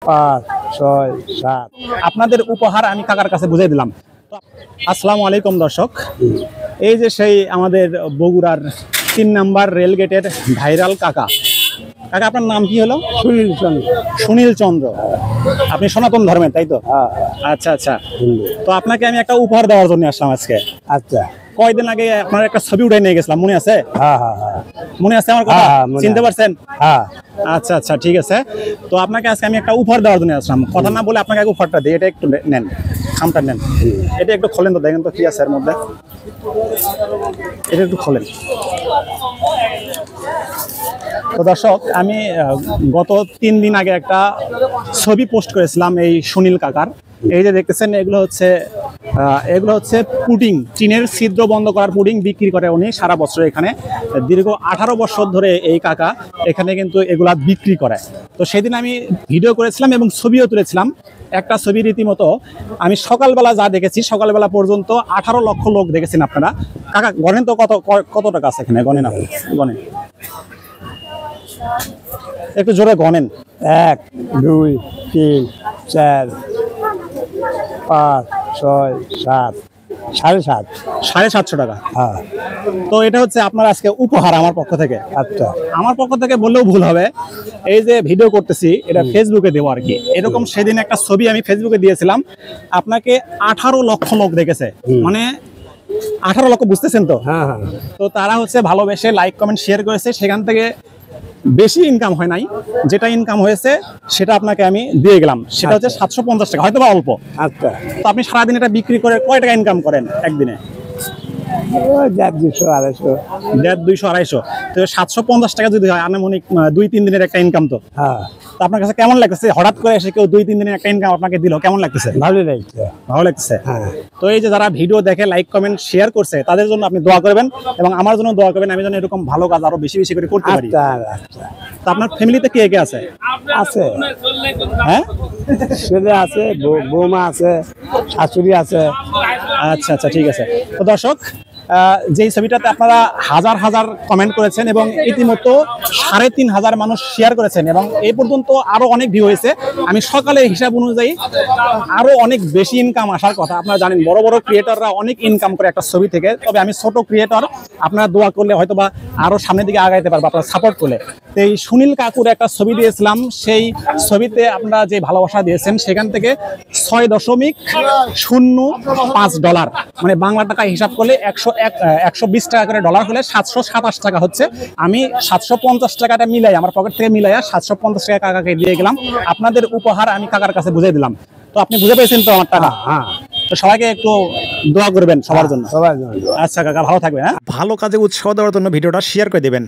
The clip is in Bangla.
5 6 7 আপনাদের উপহার আমি কাকার কাছে বুঝিয়ে দিলাম। আসসালামু আলাইকুম দর্শক, এই যে সেই আমাদের বগুড়ার 3 নাম্বার রেলগেটের ভাইরাল কাকা। কাকা আপনার নাম কি হলো? সুনীল চন্দ্র। সুনীল চন্দ্র। আপনি সনাতন ধর্মের, তাই তো? হ্যাঁ। আচ্ছা আচ্ছা। তো আপনাকে আমি একটা উপহার দেওয়ার জন্য আসলাম আজকে। আচ্ছা। কয়দিন আগে আপনার একটা ছবি উঠে নিয়ে গেছিলাম, মনে আছে? হ্যাঁ হ্যাঁ হ্যাঁ। মনে আছে আমার কথা? চিনতে পারছেন? হ্যাঁ। আচ্ছা আচ্ছা, ঠিক আছে। তো আপনাকে আজকে আমি একটা উপহার দেওয়ার জন্য আসলাম। কথা না বলে আপনাকে উপহারটা দিই, এটা একটু নেন, খামটা নেন। এটা একটু খোলেন তো, দেখেন তো কি আছে এর মধ্যে। এটা একটু খোলেন। তো দর্শক, আমি গত 3 দিন আগে একটা ছবি পোস্ট করেছিলাম এই সুনীল কাকার। এই যে দেখতেছেন, এগুলো হচ্ছে পুডিং, টিনের ছিদ্র বন্ধ করার পুডিং বিক্রি করে উনি সারা বছর। এখানে দীর্ঘ 18 বছর ধরে এই কাকা এখানে কিন্তু এগুলা বিক্রি করে। তো সেদিন আমি ভিডিও করেছিলাম এবং ছবিও তুলেছিলাম। একটা ছবি রীতিমতো আমি সকালবেলা যা দেখেছি, সকালবেলা পর্যন্ত 18 লক্ষ লোক দেখেছেন আপনারা। কাকা গণেন তো কত টাকা আছে এখানে, গণেন আপনি, গণেন একটু জোরে গণেন। 1 2 3 4 5 6 7 7.5 750 টাকা। হ্যাঁ। তো এটা হচ্ছে আপনার আজকে উপহার আমার পক্ষ থেকে। আচ্ছা। আমার পক্ষ থেকে বললেও ভুল হবে। এই যে ভিডিও করতেছি, এটা ফেসবুকে দেবো আর কি। এরকম সেদিন একটা ছবি আমি ফেসবুকে দিয়েছিলাম, আপনাকে 18 লক্ষ লোক দেখেছে। মানে 18 লক্ষ, বুঝতেছেন তো? হ্যাঁ হ্যাঁ। তো তারা হচ্ছে ভালোবেসে লাইক কমেন্ট শেয়ার করেছে। সেখান থেকে বেশি ইনকাম হয় নাই, যেটা ইনকাম হয়েছে সেটা আপনাকে আমি দিয়ে গেলাম। সেটা হচ্ছে 750 টাকা, হয়তো বা অল্প। আচ্ছা। তো আপনি সারাদিন এটা বিক্রি করে কয় টাকা ইনকাম করেন একদিনে? 200 250। 150 200 250। তো 750 টাকা যদি হয় আনুমানিক 2-3 দিনের একটা ইনকাম। তো হ্যাঁ। তো আপনার কাছে কেমন লাগতেছে? হঠাৎ করে এসে কেউ 2-3 দিনের একটা ইনকাম আপনাকে দিল, কেমন লাগতেছে? ভালো লাগছে। ভালো লাগতেছে। হ্যাঁ। তো এই যে যারা ভিডিও দেখে লাইক কমেন্ট শেয়ার করছে, তাদের জন্য আপনি দোয়া করবেন এবং আমার জন্য দোয়া করবেন, আমি যেন এরকম ভালো কাজ আরো বেশি বেশি করে করতে পারি। আচ্ছা আচ্ছা। তো আপনার ফ্যামিলিতে কে কে আছে? আছে, হ্যাঁ, ছেলে আছে, বৌমা আছে, শাশুড়ি আছে। আচ্ছা আচ্ছা, ঠিক আছে। তো দর্শক, যেই ছবিটাতে আপনারা হাজার হাজার কমেন্ট করেছেন এবং ইতিমধ্যে 3500 মানুষ শেয়ার করেছেন এবং এই পর্যন্ত আরো অনেক ভিউ হয়েছে। আমি সকালে হিসাব অনুযায়ী আরো অনেক বেশি ইনকাম আসার কথা। আপনারা জানেন বড় বড় ক্রিয়েটররা অনেক ইনকাম করে একটা ছবি থেকে, তবে আমি ছোট ক্রিয়েটর, আপনারা দোয়া করলে হয়তো বা আরো সামনের দিকে আগাইতে পারবো, আপনারা সাপোর্ট করলে। তো এই সুনীল কাকুর একটা ছবি দিয়েছিলাম, সেই ছবিতে আপনারা যে ভালোবাসা দিয়েছেন সেখান থেকে $6.05, মানে বাংলা টাকা হিসাব করলে 120 টাকা করে ডলার হলে 727 টাকা হচ্ছে। আমি 750 টাকাটা মিলাই, আমার পকেট থেকে মিলাইয়া 750 টাকা কাকাকে দিয়ে গেলাম। আপনাদের উপহার আমি কাকার কাছে বুঝিয়ে দিলাম। তো আপনি বুঝে পেয়েছেন তো আমার টাকা? হ্যাঁ। তো সবাইকে একটু দোয়া করবেন সবার জন্য। সবার জন্য। আচ্ছা কাকা, ভালো থাকবেন। হ্যাঁ, ভালো কাজে উৎসাহ দেওয়ার জন্য ভিডিওটা শেয়ার করে দিবেন।